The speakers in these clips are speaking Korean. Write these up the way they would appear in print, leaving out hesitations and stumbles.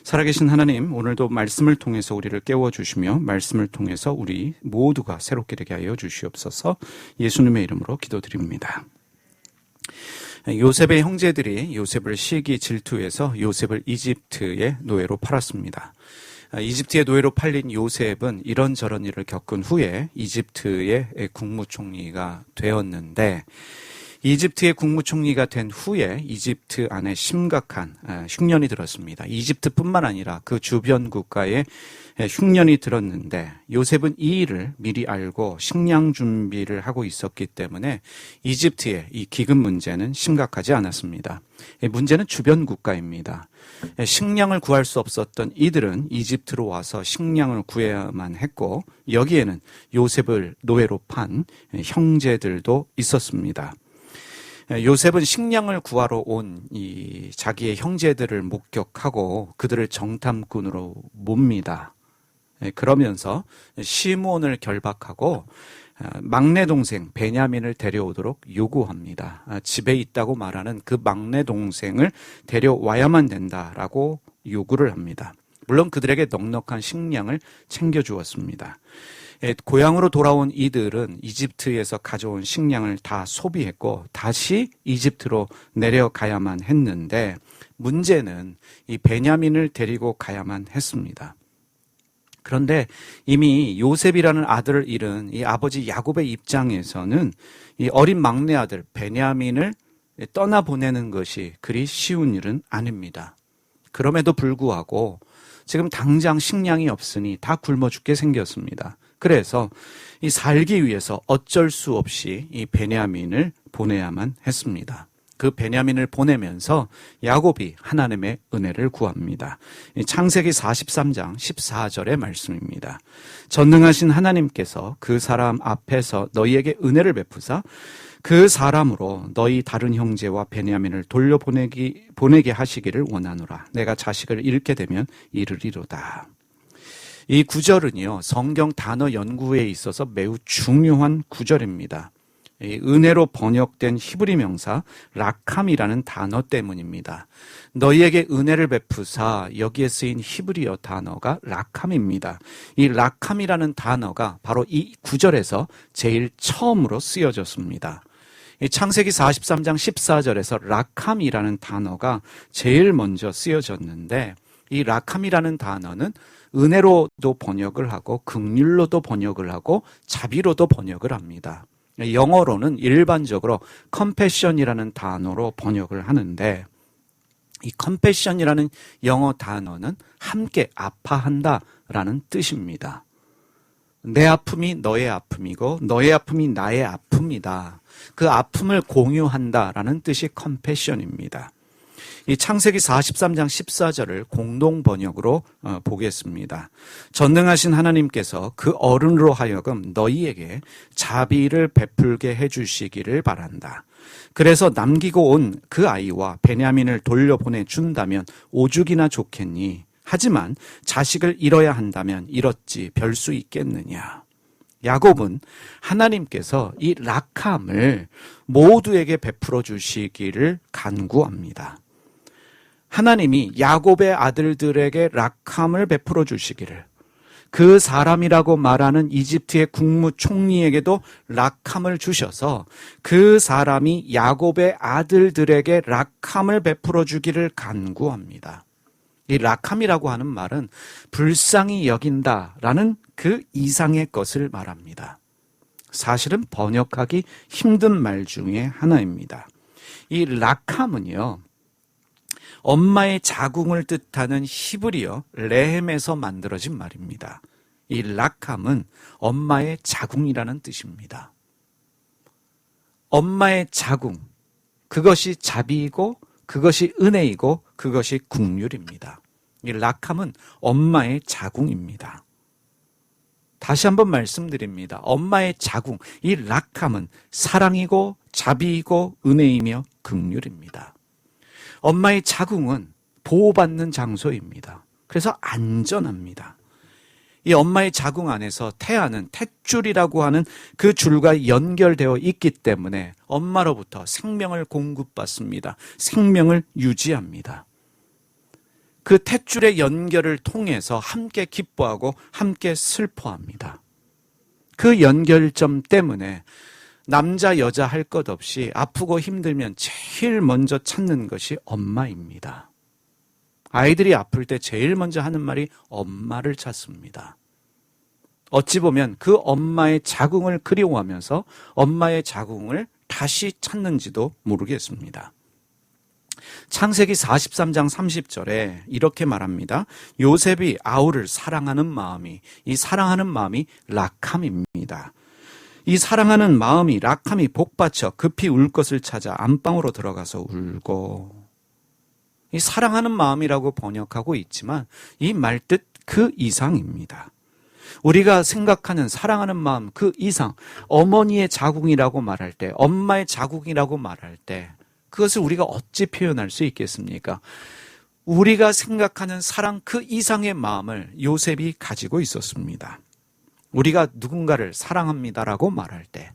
살아계신 하나님, 오늘도 말씀을 통해서 우리를 깨워주시며 말씀을 통해서 우리 모두가 새롭게 되게 하여 주시옵소서. 예수님의 이름으로 기도드립니다. 요셉의 형제들이 요셉을 시기 질투해서 요셉을 이집트의 노예로 팔았습니다. 이집트의 노예로 팔린 요셉은 이런저런 일을 겪은 후에 이집트의 국무총리가 되었는데, 이집트의 국무총리가 된 후에 이집트 안에 심각한 흉년이 들었습니다. 이집트뿐만 아니라 그 주변 국가에 흉년이 들었는데, 요셉은 이 일을 미리 알고 식량 준비를 하고 있었기 때문에 이집트의 이 기금 문제는 심각하지 않았습니다. 문제는 주변 국가입니다. 식량을 구할 수 없었던 이들은 이집트로 와서 식량을 구해야만 했고, 여기에는 요셉을 노예로 판 형제들도 있었습니다. 요셉은 식량을 구하러 온 이 자기의 형제들을 목격하고 그들을 정탐꾼으로 몹니다. 그러면서 시므온을 결박하고 막내 동생 베냐민을 데려오도록 요구합니다. 집에 있다고 말하는 그 막내 동생을 데려와야만 된다라고 요구를 합니다. 물론 그들에게 넉넉한 식량을 챙겨주었습니다. 고향으로 돌아온 이들은 이집트에서 가져온 식량을 다 소비했고 다시 이집트로 내려가야만 했는데, 문제는 이 베냐민을 데리고 가야만 했습니다. 그런데 이미 요셉이라는 아들을 잃은 이 아버지 야곱의 입장에서는 이 어린 막내 아들 베냐민을 떠나보내는 것이 그리 쉬운 일은 아닙니다. 그럼에도 불구하고 지금 당장 식량이 없으니 다 굶어 죽게 생겼습니다. 그래서 이 살기 위해서 어쩔 수 없이 이 베냐민을 보내야만 했습니다. 그 베냐민을 보내면서 야곱이 하나님의 은혜를 구합니다. 창세기 43장 14절의 말씀입니다. 전능하신 하나님께서 그 사람 앞에서 너희에게 은혜를 베푸사 그 사람으로 너희 다른 형제와 베냐민을 보내게 하시기를 원하노라. 내가 자식을 잃게 되면 이르리로다. 이 구절은요, 성경 단어 연구에 있어서 매우 중요한 구절입니다. 이 은혜로 번역된 히브리 명사 라캄이라는 단어 때문입니다. 너희에게 은혜를 베푸사, 여기에 쓰인 히브리어 단어가 라캄입니다. 이 라캄이라는 단어가 바로 이 구절에서 제일 처음으로 쓰여졌습니다. 이 창세기 43장 14절에서 라캄이라는 단어가 제일 먼저 쓰여졌는데, 이 라캄이라는 단어는 은혜로도 번역을 하고 긍휼로도 번역을 하고 자비로도 번역을 합니다. 영어로는 일반적으로 compassion이라는 단어로 번역을 하는데, 이 compassion이라는 영어 단어는 함께 아파한다라는 뜻입니다. 내 아픔이 너의 아픔이고 너의 아픔이 나의 아픔이다. 그 아픔을 공유한다라는 뜻이 compassion입니다. 이 창세기 43장 14절을 공동 번역으로 보겠습니다. 전능하신 하나님께서 그 어른으로 하여금 너희에게 자비를 베풀게 해주시기를 바란다. 그래서 남기고 온 그 아이와 베냐민을 돌려보내 준다면 오죽이나 좋겠니? 하지만 자식을 잃어야 한다면 잃었지 별 수 있겠느냐? 야곱은 하나님께서 이 라캄을 모두에게 베풀어 주시기를 간구합니다. 하나님이 야곱의 아들들에게 라캄을 베풀어 주시기를, 그 사람이라고 말하는 이집트의 국무총리에게도 라캄을 주셔서 그 사람이 야곱의 아들들에게 라캄을 베풀어 주기를 간구합니다. 이 라캄이라고 하는 말은 불쌍히 여긴다라는 그 이상의 것을 말합니다. 사실은 번역하기 힘든 말 중에 하나입니다. 이 라캄은요, 엄마의 자궁을 뜻하는 히브리어 레헴에서 만들어진 말입니다. 이 라캄은 엄마의 자궁이라는 뜻입니다. 엄마의 자궁, 그것이 자비이고 그것이 은혜이고 그것이 긍휼입니다. 이 라캄은 엄마의 자궁입니다. 다시 한번 말씀드립니다. 엄마의 자궁, 이 라캄은 사랑이고 자비이고 은혜이며 긍휼입니다. 엄마의 자궁은 보호받는 장소입니다. 그래서 안전합니다. 이 엄마의 자궁 안에서 태아는 탯줄이라고 하는 그 줄과 연결되어 있기 때문에 엄마로부터 생명을 공급받습니다. 생명을 유지합니다. 그 탯줄의 연결을 통해서 함께 기뻐하고 함께 슬퍼합니다. 그 연결점 때문에 남자 여자 할 것 없이 아프고 힘들면 제일 먼저 찾는 것이 엄마입니다. 아이들이 아플 때 제일 먼저 하는 말이 엄마를 찾습니다. 어찌 보면 그 엄마의 자궁을 그리워하면서 엄마의 자궁을 다시 찾는지도 모르겠습니다. 창세기 43장 30절에 이렇게 말합니다. 요셉이 아우를 사랑하는 마음이, 이 사랑하는 마음이 락함입니다. 이 사랑하는 마음이, 락함이 복받쳐 급히 울 것을 찾아 안방으로 들어가서 울고, 이 사랑하는 마음이라고 번역하고 있지만 이 말뜻 그 이상입니다. 우리가 생각하는 사랑하는 마음 그 이상, 어머니의 자궁이라고 말할 때, 엄마의 자궁이라고 말할 때 그것을 우리가 어찌 표현할 수 있겠습니까? 우리가 생각하는 사랑 그 이상의 마음을 요셉이 가지고 있었습니다. 우리가 누군가를 사랑합니다라고 말할 때,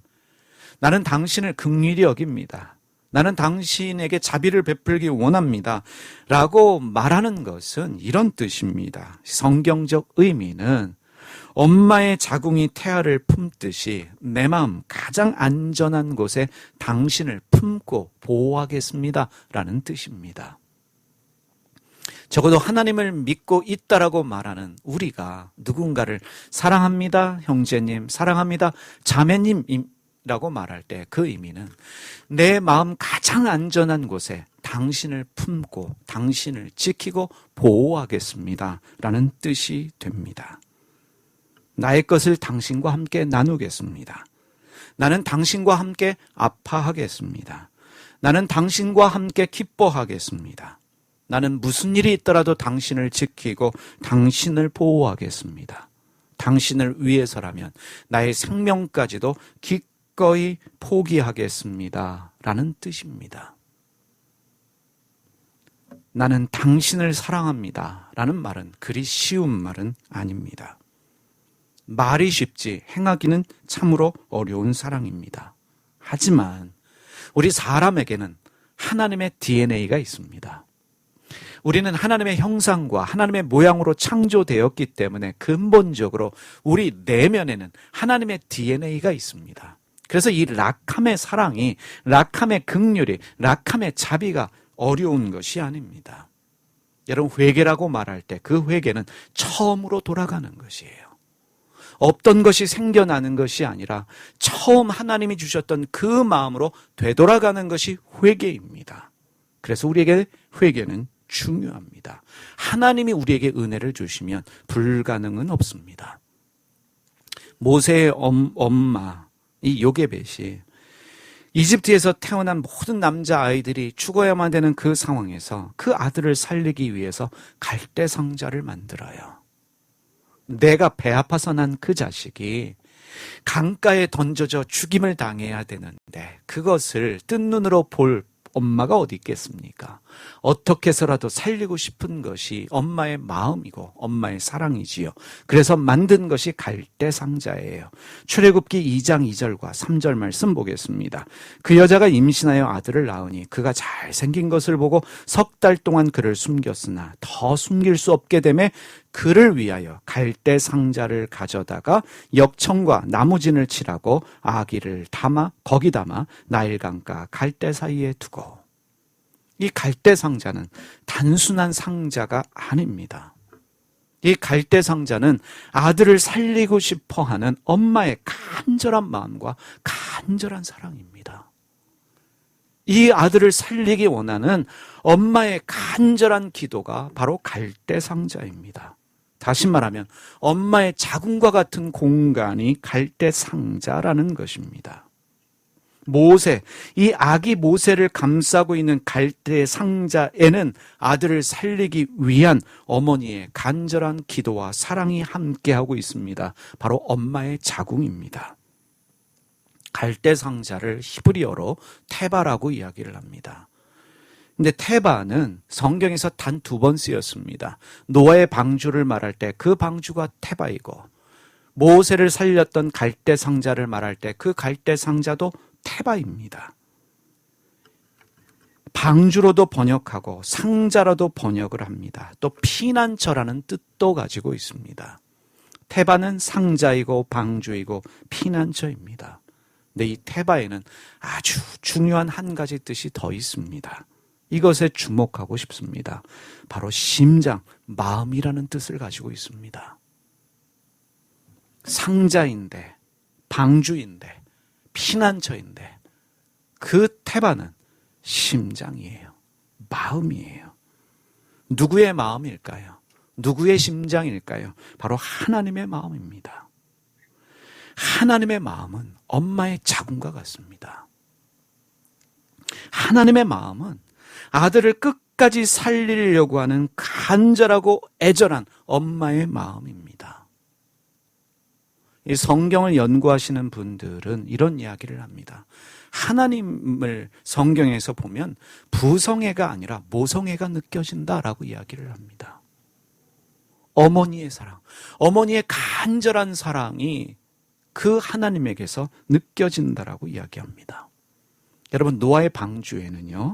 나는 당신을 긍휼히 여깁니다, 나는 당신에게 자비를 베풀기 원합니다 라고 말하는 것은 이런 뜻입니다. 성경적 의미는 엄마의 자궁이 태아를 품듯이 내 마음 가장 안전한 곳에 당신을 품고 보호하겠습니다 라는 뜻입니다. 적어도 하나님을 믿고 있다라고 말하는 우리가 누군가를 사랑합니다 형제님, 사랑합니다 자매님이라고 말할 때 그 의미는 내 마음 가장 안전한 곳에 당신을 품고 당신을 지키고 보호하겠습니다 라는 뜻이 됩니다. 나의 것을 당신과 함께 나누겠습니다. 나는 당신과 함께 아파하겠습니다. 나는 당신과 함께 기뻐하겠습니다. 나는 무슨 일이 있더라도 당신을 지키고 당신을 보호하겠습니다. 당신을 위해서라면 나의 생명까지도 기꺼이 포기하겠습니다 라는 뜻입니다. 나는 당신을 사랑합니다 라는 말은 그리 쉬운 말은 아닙니다. 말이 쉽지 행하기는 참으로 어려운 사랑입니다. 하지만 우리 사람에게는 하나님의 DNA가 있습니다. 우리는 하나님의 형상과 하나님의 모양으로 창조되었기 때문에 근본적으로 우리 내면에는 하나님의 DNA가 있습니다. 그래서 이 락함의 사랑이, 락함의 긍휼이, 락함의 자비가 어려운 것이 아닙니다. 여러분, 회개라고 말할 때 그 회개는 처음으로 돌아가는 것이에요. 없던 것이 생겨나는 것이 아니라 처음 하나님이 주셨던 그 마음으로 되돌아가는 것이 회개입니다. 그래서 우리에게 회개는 중요합니다. 하나님이 우리에게 은혜를 주시면 불가능은 없습니다. 모세의 엄마, 이 요게벳이 이집트에서 태어난 모든 남자아이들이 죽어야만 되는 그 상황에서 그 아들을 살리기 위해서 갈대 상자를 만들어요. 내가 배 아파서 난 그 자식이 강가에 던져져 죽임을 당해야 되는데 그것을 뜬 눈으로 볼 엄마가 어디 있겠습니까? 어떻게 해서라도 살리고 싶은 것이 엄마의 마음이고 엄마의 사랑이지요. 그래서 만든 것이 갈대 상자예요. 출애굽기 2장 2절과 3절 말씀 보겠습니다. 그 여자가 임신하여 아들을 낳으니 그가 잘생긴 것을 보고 석 달 동안 그를 숨겼으나 더 숨길 수 없게 되매 그를 위하여 갈대 상자를 가져다가 역청과 나무진을 칠하고 아기를 거기 담아 나일강가 갈대 사이에 두고. 이 갈대 상자는 단순한 상자가 아닙니다. 이 갈대 상자는 아들을 살리고 싶어 하는 엄마의 간절한 마음과 간절한 사랑입니다. 이 아들을 살리기 원하는 엄마의 간절한 기도가 바로 갈대 상자입니다. 다시 말하면 엄마의 자궁과 같은 공간이 갈대 상자라는 것입니다. 이 아기 모세를 감싸고 있는 갈대 상자에는 아들을 살리기 위한 어머니의 간절한 기도와 사랑이 함께하고 있습니다. 바로 엄마의 자궁입니다. 갈대 상자를 히브리어로 테바라고 이야기를 합니다. 근데 테바는 성경에서 단 2번 쓰였습니다. 노아의 방주를 말할 때 그 방주가 테바이고, 모세를 살렸던 갈대 상자를 말할 때 그 갈대 상자도 테바입니다. 방주로도 번역하고 상자로도 번역을 합니다. 또 피난처라는 뜻도 가지고 있습니다. 테바는 상자이고 방주이고 피난처입니다. 근데 이 테바에는 아주 중요한 한 가지 뜻이 더 있습니다. 이것에 주목하고 싶습니다. 바로 심장, 마음이라는 뜻을 가지고 있습니다. 상자인데, 방주인데, 피난처인데 그 테바는 심장이에요. 마음이에요. 누구의 마음일까요? 누구의 심장일까요? 바로 하나님의 마음입니다. 하나님의 마음은 엄마의 자궁과 같습니다. 하나님의 마음은 아들을 끝까지 살리려고 하는 간절하고 애절한 엄마의 마음입니다. 이 성경을 연구하시는 분들은 이런 이야기를 합니다. 하나님을 성경에서 보면 부성애가 아니라 모성애가 느껴진다라고 이야기를 합니다. 어머니의 사랑, 어머니의 간절한 사랑이 그 하나님에게서 느껴진다라고 이야기합니다. 여러분, 노아의 방주에는요,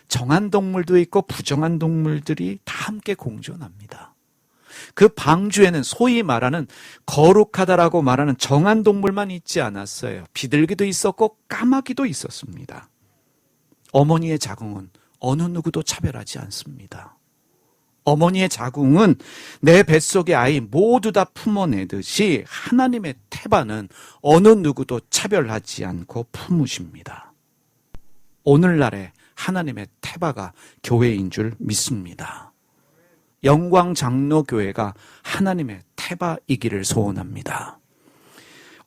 정한 동물도 있고 부정한 동물들이 다 함께 공존합니다. 그 방주에는 소위 말하는 거룩하다라고 말하는 정한 동물만 있지 않았어요. 비둘기도 있었고 까마귀도 있었습니다. 어머니의 자궁은 어느 누구도 차별하지 않습니다. 어머니의 자궁은 내 뱃속의 아이 모두 다 품어내듯이 하나님의 태바는 어느 누구도 차별하지 않고 품으십니다. 오늘날의 하나님의 태바가 교회인 줄 믿습니다. 영광장로교회가 하나님의 태바이기를 소원합니다.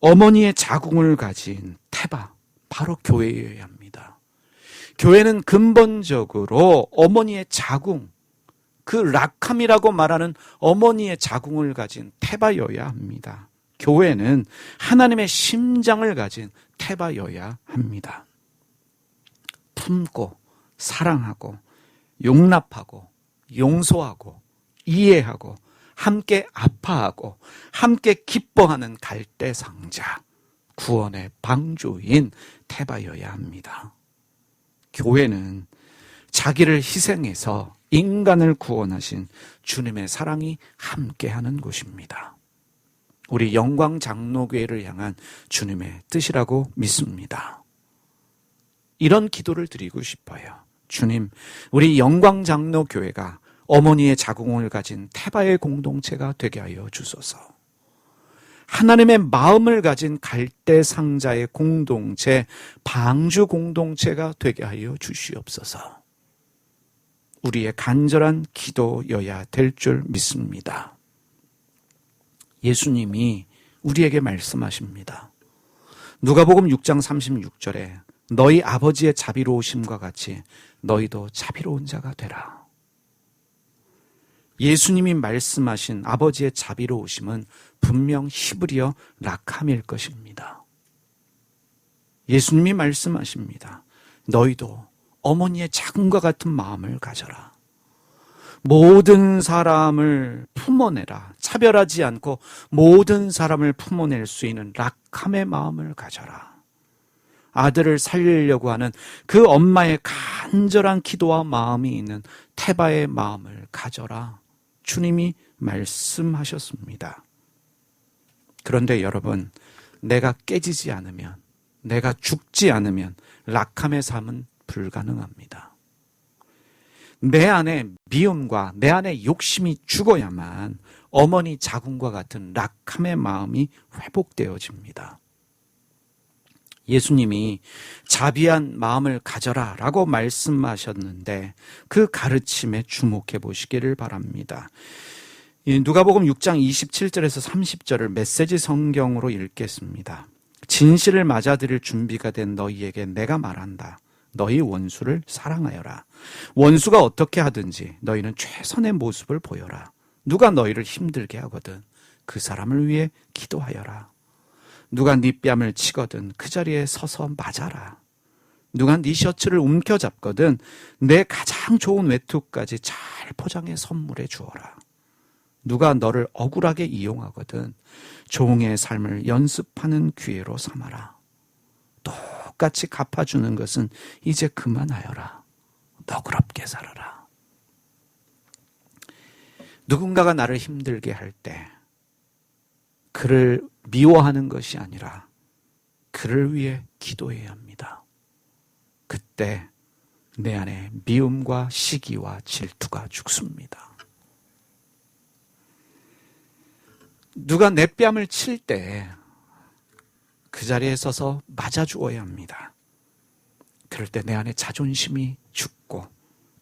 어머니의 자궁을 가진 태바, 바로 교회여야 합니다. 교회는 근본적으로 어머니의 자궁, 그 락함이라고 말하는 어머니의 자궁을 가진 태바여야 합니다. 교회는 하나님의 심장을 가진 태바여야 합니다. 품고 사랑하고 용납하고 용서하고 이해하고 함께 아파하고 함께 기뻐하는 갈대상자, 구원의 방주인 태바여야 합니다. 교회는 자기를 희생해서 인간을 구원하신 주님의 사랑이 함께하는 곳입니다. 우리 영광장로교회를 향한 주님의 뜻이라고 믿습니다. 이런 기도를 드리고 싶어요. 주님, 우리 영광장로교회가 어머니의 자궁을 가진 태바의 공동체가 되게 하여 주소서. 하나님의 마음을 가진 갈대상자의 공동체, 방주 공동체가 되게 하여 주시옵소서. 우리의 간절한 기도여야 될 줄 믿습니다. 예수님이 우리에게 말씀하십니다. 누가복음 6장 36절에 너희 아버지의 자비로우심과 같이 너희도 자비로운 자가 되라. 예수님이 말씀하신 아버지의 자비로우심은 분명 히브리어 락함일 것입니다. 예수님이 말씀하십니다. 너희도 어머니의 자궁과 같은 마음을 가져라. 모든 사람을 품어내라. 차별하지 않고 모든 사람을 품어낼 수 있는 락함의 마음을 가져라. 아들을 살리려고 하는 그 엄마의 간절한 기도와 마음이 있는 태바의 마음을 가져라. 주님이 말씀하셨습니다. 그런데 여러분, 내가 깨지지 않으면, 내가 죽지 않으면 락함의 삶은 불가능합니다. 내 안에 미움과 내 안에 욕심이 죽어야만 어머니 자궁과 같은 락함의 마음이 회복되어집니다. 예수님이 자비한 마음을 가져라 라고 말씀하셨는데 그 가르침에 주목해 보시기를 바랍니다. 누가복음 6장 27절에서 30절을 메시지 성경으로 읽겠습니다. 진실을 맞아들일 준비가 된 너희에게 내가 말한다. 너희 원수를 사랑하여라. 원수가 어떻게 하든지 너희는 최선의 모습을 보여라. 누가 너희를 힘들게 하거든 그 사람을 위해 기도하여라. 누가 네 뺨을 치거든 그 자리에 서서 맞아라. 누가 네 셔츠를 움켜잡거든 내 가장 좋은 외투까지 잘 포장해 선물해 주어라. 누가 너를 억울하게 이용하거든 종의 삶을 연습하는 기회로 삼아라. 똑같이 갚아주는 것은 이제 그만하여라. 너그럽게 살아라. 누군가가 나를 힘들게 할 때 그를 미워하는 것이 아니라 그를 위해 기도해야 합니다. 그때 내 안에 미움과 시기와 질투가 죽습니다. 누가 내 뺨을 칠 때 그 자리에 서서 맞아주어야 합니다. 그럴 때 내 안에 자존심이 죽고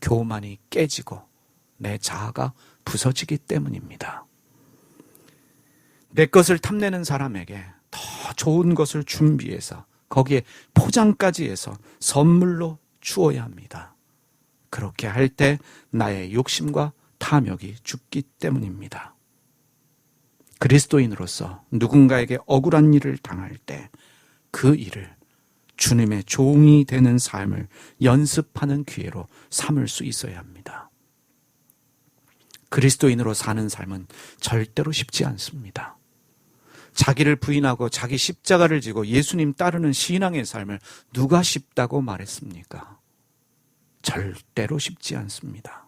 교만이 깨지고 내 자아가 부서지기 때문입니다. 내 것을 탐내는 사람에게 더 좋은 것을 준비해서 거기에 포장까지 해서 선물로 주어야 합니다. 그렇게 할 때 나의 욕심과 탐욕이 죽기 때문입니다. 그리스도인으로서 누군가에게 억울한 일을 당할 때 그 일을 주님의 종이 되는 삶을 연습하는 기회로 삼을 수 있어야 합니다. 그리스도인으로 사는 삶은 절대로 쉽지 않습니다. 자기를 부인하고 자기 십자가를 지고 예수님 따르는 신앙의 삶을 누가 쉽다고 말했습니까? 절대로 쉽지 않습니다.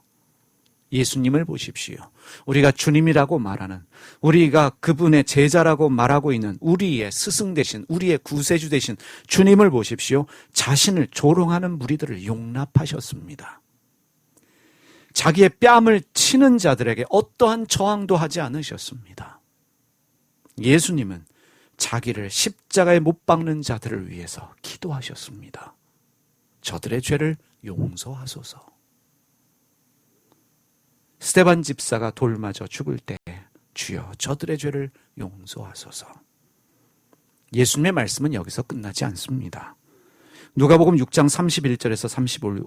예수님을 보십시오. 우리가 주님이라고 말하는, 우리가 그분의 제자라고 말하고 있는 우리의 스승 되신, 우리의 구세주 되신 주님을 보십시오. 자신을 조롱하는 무리들을 용납하셨습니다. 자기의 뺨을 치는 자들에게 어떠한 저항도 하지 않으셨습니다. 예수님은 자기를 십자가에 못 박는 자들을 위해서 기도하셨습니다. 저들의 죄를 용서하소서. 스데반 집사가 돌 맞아 죽을 때 주여 저들의 죄를 용서하소서. 예수님의 말씀은 여기서 끝나지 않습니다. 누가복음 6장 31절에서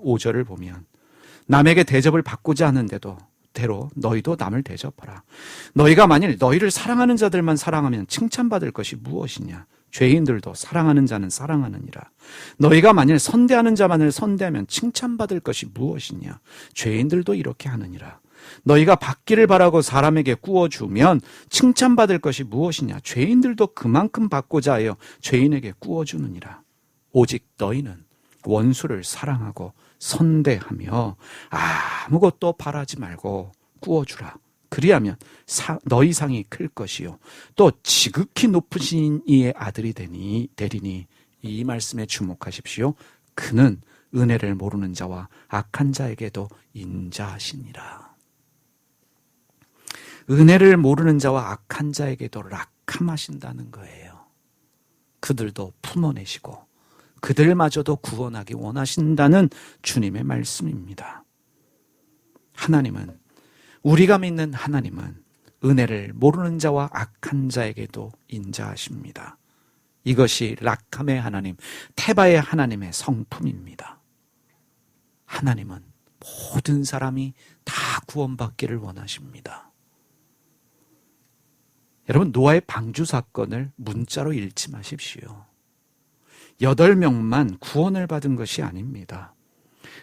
35절을 보면 남에게 대접을 받고자 하는데도 대로 너희도 남을 대접하라. 너희가 만일 너희를 사랑하는 자들만 사랑하면 칭찬받을 것이 무엇이냐? 죄인들도 사랑하는 자는 사랑하느니라. 너희가 만일 선대하는 자만을 선대하면 칭찬받을 것이 무엇이냐? 죄인들도 이렇게 하느니라. 너희가 받기를 바라고 사람에게 구워주면 칭찬받을 것이 무엇이냐? 죄인들도 그만큼 받고자 하여 죄인에게 구워주느니라. 오직 너희는 원수를 사랑하고 선대하며 아무것도 바라지 말고 구워주라. 그리하면 너희 상이 클 것이요 또 지극히 높으신 이의 아들이 되리니. 이 말씀에 주목하십시오. 그는 은혜를 모르는 자와 악한 자에게도 인자하시니라. 은혜를 모르는 자와 악한 자에게도 락함하신다는 거예요. 그들도 품어내시고 그들마저도 구원하기 원하신다는 주님의 말씀입니다. 하나님은, 우리가 믿는 하나님은 은혜를 모르는 자와 악한 자에게도 인자하십니다. 이것이 락함의 하나님, 테바의 하나님의 성품입니다. 하나님은 모든 사람이 다 구원받기를 원하십니다. 여러분, 노아의 방주 사건을 문자로 읽지 마십시오. 8명만 구원을 받은 것이 아닙니다.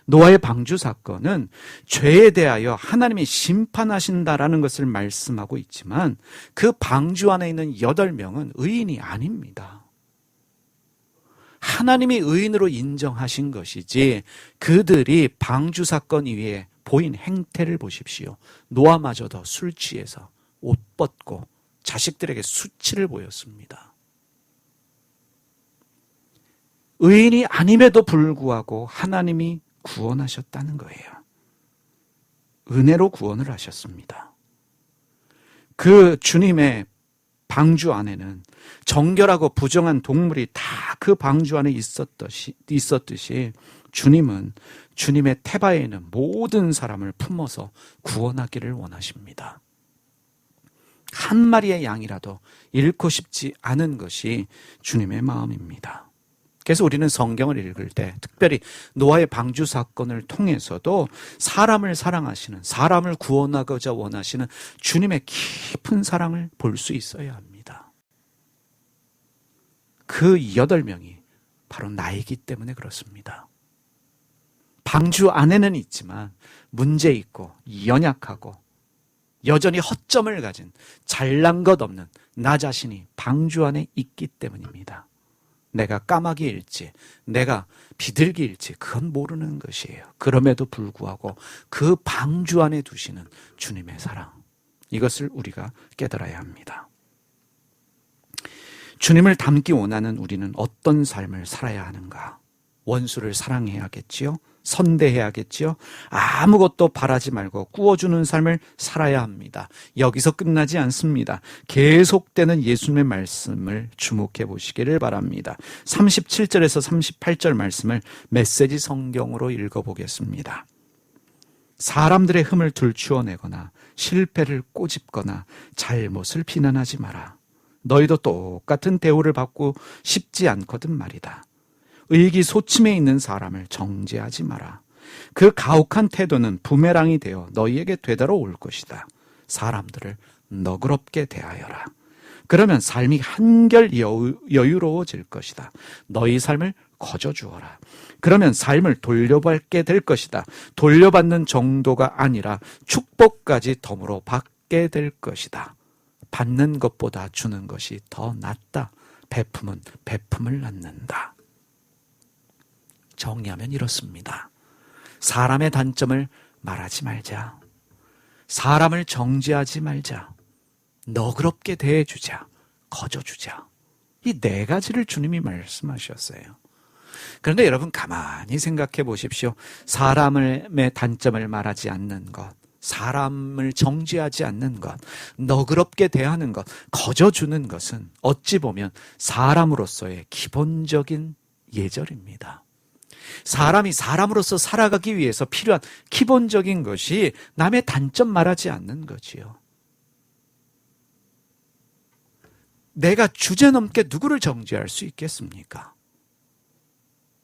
노아의 방주 사건은 죄에 대하여 하나님이 심판하신다라는 것을 말씀하고 있지만 그 방주 안에 있는 8명은 의인이 아닙니다. 하나님이 의인으로 인정하신 것이지 그들이 방주 사건 이후에 보인 행태를 보십시오. 노아마저도 술 취해서 옷 벗고 자식들에게 수치를 보였습니다. 의인이 아님에도 불구하고 하나님이 구원하셨다는 거예요. 은혜로 구원을 하셨습니다. 그 주님의 방주 안에는 정결하고 부정한 동물이 다 그 방주 안에 있었듯이 주님은 주님의 테바에는 모든 사람을 품어서 구원하기를 원하십니다. 한 마리의 양이라도 잃고 싶지 않은 것이 주님의 마음입니다. 그래서 우리는 성경을 읽을 때 특별히 노아의 방주 사건을 통해서도 사람을 사랑하시는, 사람을 구원하고자 원하시는 주님의 깊은 사랑을 볼 수 있어야 합니다. 그 8명이 바로 나이기 때문에 그렇습니다. 방주 안에는 있지만 문제 있고 연약하고 여전히 허점을 가진 잘난 것 없는 나 자신이 방주 안에 있기 때문입니다. 내가 까마귀일지, 내가 비둘기일지 그건 모르는 것이에요. 그럼에도 불구하고 그 방주 안에 두시는 주님의 사랑, 이것을 우리가 깨달아야 합니다. 주님을 닮기 원하는 우리는 어떤 삶을 살아야 하는가? 원수를 사랑해야겠지요? 선대해야겠지요? 아무것도 바라지 말고 구워주는 삶을 살아야 합니다. 여기서 끝나지 않습니다. 계속되는 예수님의 말씀을 주목해 보시기를 바랍니다. 37절에서 38절 말씀을 메시지 성경으로 읽어보겠습니다. 사람들의 흠을 들추어내거나 실패를 꼬집거나 잘못을 비난하지 마라. 너희도 똑같은 대우를 받고 싶지 않거든 말이다. 의기소침해 있는 사람을 정죄하지 마라. 그 가혹한 태도는 부메랑이 되어 너희에게 되돌아올 것이다. 사람들을 너그럽게 대하여라. 그러면 삶이 한결 여유로워질 것이다. 너희 삶을 거저주어라. 그러면 삶을 돌려받게 될 것이다. 돌려받는 정도가 아니라 축복까지 덤으로 받게 될 것이다. 받는 것보다 주는 것이 더 낫다. 베품은 베품을 낳는다. 정리하면 이렇습니다. 사람의 단점을 말하지 말자. 사람을 정죄하지 말자. 너그럽게 대해주자. 거저주자. 이 네 가지를 주님이 말씀하셨어요. 그런데 여러분 가만히 생각해 보십시오. 사람의 단점을 말하지 않는 것, 사람을 정죄하지 않는 것, 너그럽게 대하는 것, 거저주는 것은 어찌 보면 사람으로서의 기본적인 예절입니다. 사람이 사람으로서 살아가기 위해서 필요한 기본적인 것이 남의 단점 말하지 않는 거지요. 내가 주제넘게 누구를 정죄할 수 있겠습니까?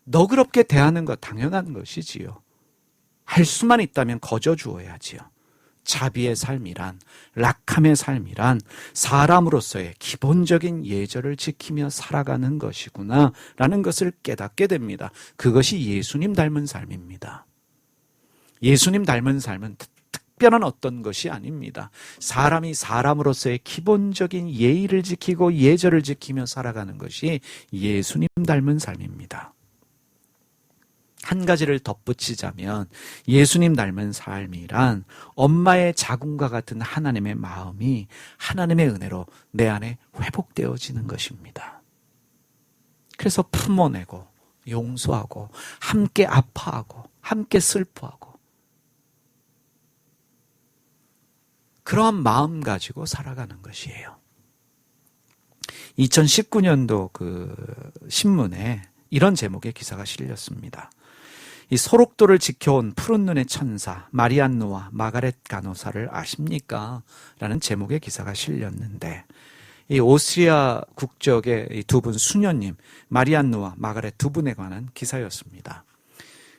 너그럽게 대하는 것 당연한 것이지요. 할 수만 있다면 거저주어야지요. 자비의 삶이란, 락함의 삶이란 사람으로서의 기본적인 예절을 지키며 살아가는 것이구나 라는 것을 깨닫게 됩니다. 그것이 예수님 닮은 삶입니다. 예수님 닮은 삶은 특별한 어떤 것이 아닙니다. 사람이 사람으로서의 기본적인 예의를 지키고 예절을 지키며 살아가는 것이 예수님 닮은 삶입니다. 한 가지를 덧붙이자면 예수님 닮은 삶이란 엄마의 자궁과 같은 하나님의 마음이 하나님의 은혜로 내 안에 회복되어지는 것입니다. 그래서 품어내고 용서하고 함께 아파하고 함께 슬퍼하고 그러한 마음 가지고 살아가는 것이에요. 2019년도 그 신문에 이런 제목의 기사가 실렸습니다. 이 소록도를 지켜온 푸른 눈의 천사 마리안누와 마가렛 간호사를 아십니까? 라는 제목의 기사가 실렸는데 이 오스트리아 국적의 이 두 분 수녀님 마리안누와 마가렛 두 분에 관한 기사였습니다.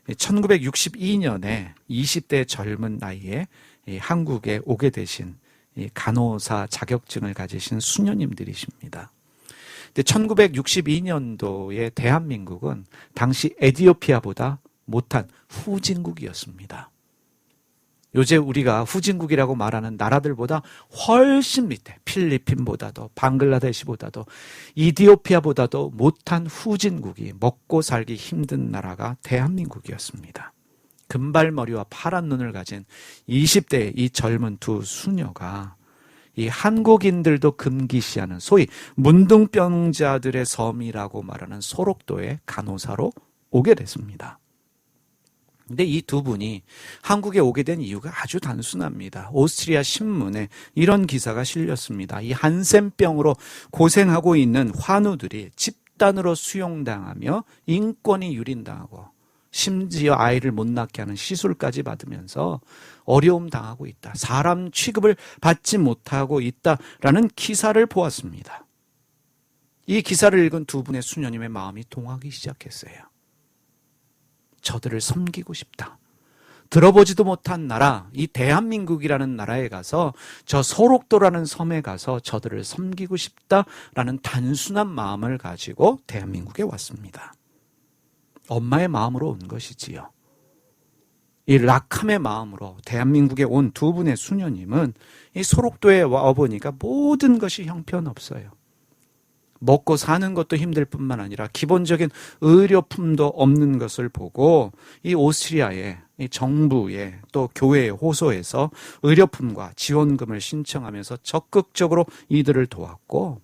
1962년에 20대 젊은 나이에 이 한국에 오게 되신 이 간호사 자격증을 가지신 수녀님들이십니다. 1962년도에 대한민국은 당시 에티오피아보다 못한 후진국이었습니다. 요새 우리가 후진국이라고 말하는 나라들보다 훨씬 밑에 필리핀보다도 방글라데시보다도 이디오피아보다도 못한 후진국이 먹고 살기 힘든 나라가 대한민국이었습니다. 금발머리와 파란 눈을 가진 20대의 이 젊은 두 수녀가 이 한국인들도 금기시하는 소위 문둥병자들의 섬이라고 말하는 소록도의 간호사로 오게 됐습니다. 근데 이 두 분이 한국에 오게 된 이유가 아주 단순합니다. 오스트리아 신문에 이런 기사가 실렸습니다. 이 한센병으로 고생하고 있는 환우들이 집단으로 수용당하며 인권이 유린당하고 심지어 아이를 못 낳게 하는 시술까지 받으면서 어려움 당하고 있다. 사람 취급을 받지 못하고 있다라는 기사를 보았습니다. 이 기사를 읽은 두 분의 수녀님의 마음이 동하기 시작했어요. 저들을 섬기고 싶다. 들어보지도 못한 나라, 이 대한민국이라는 나라에 가서 저 소록도라는 섬에 가서 저들을 섬기고 싶다라는 단순한 마음을 가지고 대한민국에 왔습니다. 엄마의 마음으로 온 것이지요. 이 락함의 마음으로 대한민국에 온 두 분의 수녀님은 이 소록도에 와보니까 모든 것이 형편없어요. 먹고 사는 것도 힘들 뿐만 아니라 기본적인 의료품도 없는 것을 보고 이 오스트리아의 이 정부에 또 교회에 호소해서 의료품과 지원금을 신청하면서 적극적으로 이들을 도왔고,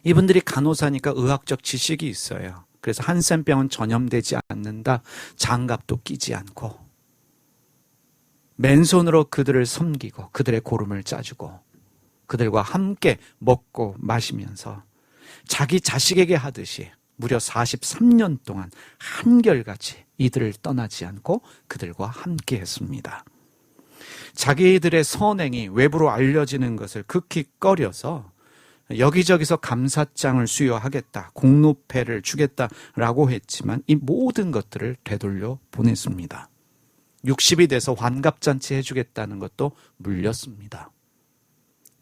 이분들이 간호사니까 의학적 지식이 있어요. 그래서 한센병은 전염되지 않는다. 장갑도 끼지 않고 맨손으로 그들을 섬기고 그들의 고름을 짜주고 그들과 함께 먹고 마시면서 자기 자식에게 하듯이 무려 43년 동안 한결같이 이들을 떠나지 않고 그들과 함께 했습니다. 자기들의 선행이 외부로 알려지는 것을 극히 꺼려서 여기저기서 감사장을 수여하겠다, 공로패를 주겠다라고 했지만 이 모든 것들을 되돌려 보냈습니다. 60이 돼서 환갑잔치 해주겠다는 것도 물렸습니다.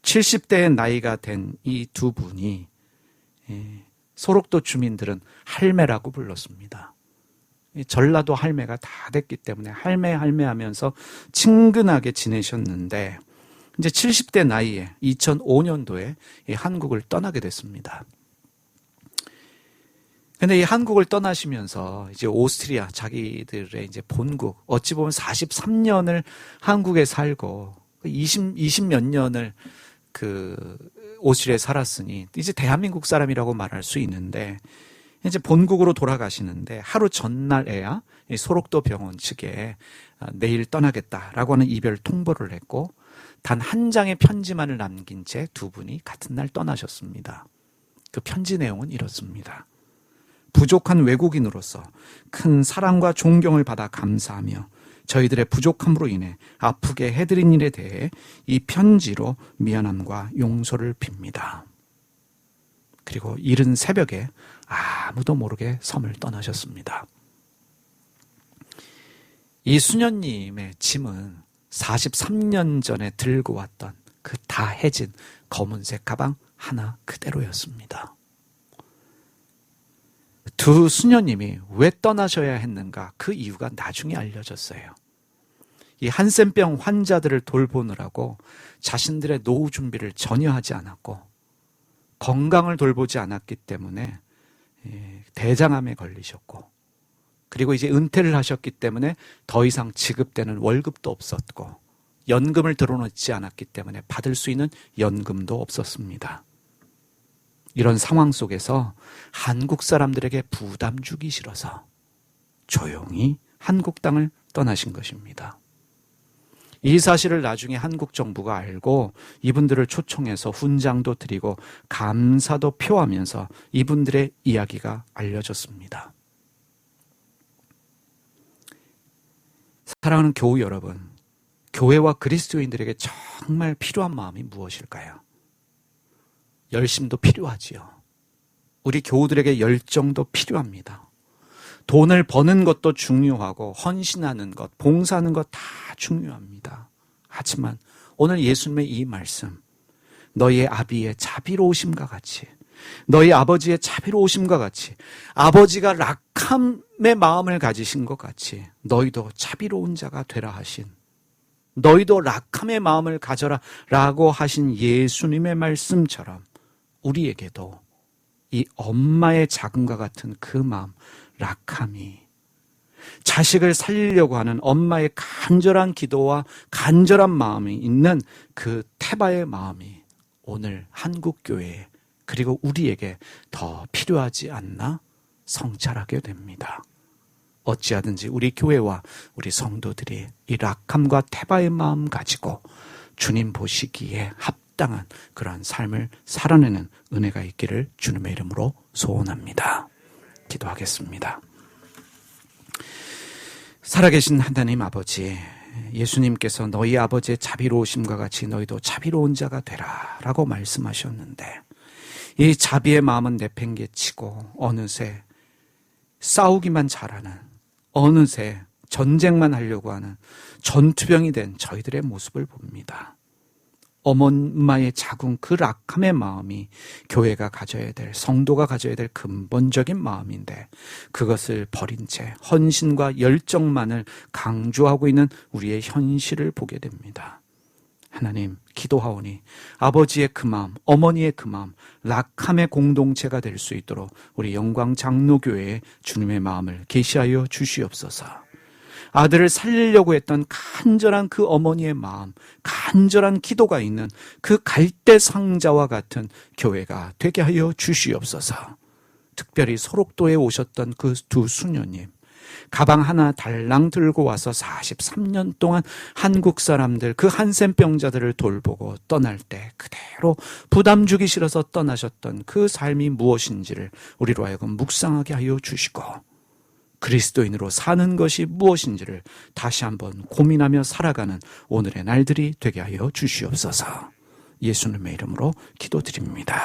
70대의 나이가 된 이 두 분이 소록도 주민들은 할매라고 불렀습니다. 전라도 할매가 다 됐기 때문에 할매 하면서 친근하게 지내셨는데, 이제 70대 나이에 2005년도에 한국을 떠나게 됐습니다. 근데 이 한국을 떠나시면서 이제 오스트리아, 자기들의 이제 본국, 어찌 보면 43년을 한국에 살고 20 몇 년을 그 오스트리아에 살았으니 이제 대한민국 사람이라고 말할 수 있는데, 이제 본국으로 돌아가시는데 하루 전날에야 소록도 병원 측에 내일 떠나겠다라고 하는 이별 통보를 했고, 단 한 장의 편지만을 남긴 채 두 분이 같은 날 떠나셨습니다. 그 편지 내용은 이렇습니다. 부족한 외국인으로서 큰 사랑과 존경을 받아 감사하며 저희들의 부족함으로 인해 아프게 해드린 일에 대해 이 편지로 미안함과 용서를 빕니다. 그리고 이른 새벽에 아무도 모르게 섬을 떠나셨습니다. 이 수녀님의 짐은 43년 전에 들고 왔던 그 다 해진 검은색 가방 하나 그대로였습니다. 두 수녀님이 왜 떠나셔야 했는가, 그 이유가 나중에 알려졌어요. 이 한센병 환자들을 돌보느라고 자신들의 노후 준비를 전혀 하지 않았고 건강을 돌보지 않았기 때문에 대장암에 걸리셨고, 그리고 이제 은퇴를 하셨기 때문에 더 이상 지급되는 월급도 없었고 연금을 들어놓지 않았기 때문에 받을 수 있는 연금도 없었습니다. 이런 상황 속에서 한국 사람들에게 부담 주기 싫어서 조용히 한국 땅을 떠나신 것입니다. 이 사실을 나중에 한국 정부가 알고 이분들을 초청해서 훈장도 드리고 감사도 표하면서 이분들의 이야기가 알려졌습니다. 사랑하는 교우 여러분, 교회와 그리스도인들에게 정말 필요한 마음이 무엇일까요? 열심도 필요하지요. 우리 교우들에게 열정도 필요합니다. 돈을 버는 것도 중요하고 헌신하는 것, 봉사하는 것 다 중요합니다. 하지만 오늘 예수님의 이 말씀, 너희 아비의 자비로우심과 같이, 너희 아버지의 자비로우심과 같이, 아버지가 락함의 마음을 가지신 것 같이 너희도 자비로운 자가 되라 하신, 너희도 락함의 마음을 가져라 라고 하신 예수님의 말씀처럼 우리에게도 이 엄마의 작음과 같은 그 마음, 락함이, 자식을 살리려고 하는 엄마의 간절한 기도와 간절한 마음이 있는 그 태바의 마음이 오늘 한국교회에, 그리고 우리에게 더 필요하지 않나 성찰하게 됩니다. 어찌하든지 우리 교회와 우리 성도들이 이 락함과 태바의 마음 가지고 주님 보시기에 합당한 그러한 삶을 살아내는 은혜가 있기를 주님의 이름으로 소원합니다. 기도하겠습니다. 살아계신 하나님 아버지, 예수님께서 너희 아버지의 자비로우심과 같이 너희도 자비로운 자가 되라 라고 말씀하셨는데, 이 자비의 마음은 내팽개치고 어느새 싸우기만 잘하는, 어느새 전쟁만 하려고 하는 전투병이 된 저희들의 모습을 봅니다. 엄마의 자궁 그 락함의 마음이 교회가 가져야 될, 성도가 가져야 될 근본적인 마음인데 그것을 버린 채 헌신과 열정만을 강조하고 있는 우리의 현실을 보게 됩니다. 하나님, 기도하오니 아버지의 그 마음, 어머니의 그 마음, 락함의 공동체가 될 수 있도록 우리 영광 장로교회에 주님의 마음을 계시하여 주시옵소서. 아들을 살리려고 했던 간절한 그 어머니의 마음, 간절한 기도가 있는 그 갈대 상자와 같은 교회가 되게 하여 주시옵소서. 특별히 소록도에 오셨던 그 두 수녀님, 가방 하나 달랑 들고 와서 43년 동안 한국 사람들, 그 한센병자들을 돌보고 떠날 때 그대로 부담 주기 싫어서 떠나셨던 그 삶이 무엇인지를 우리로 하여금 묵상하게 하여 주시고, 그리스도인으로 사는 것이 무엇인지를 다시 한번 고민하며 살아가는 오늘의 날들이 되게 하여 주시옵소서. 예수님의 이름으로 기도드립니다.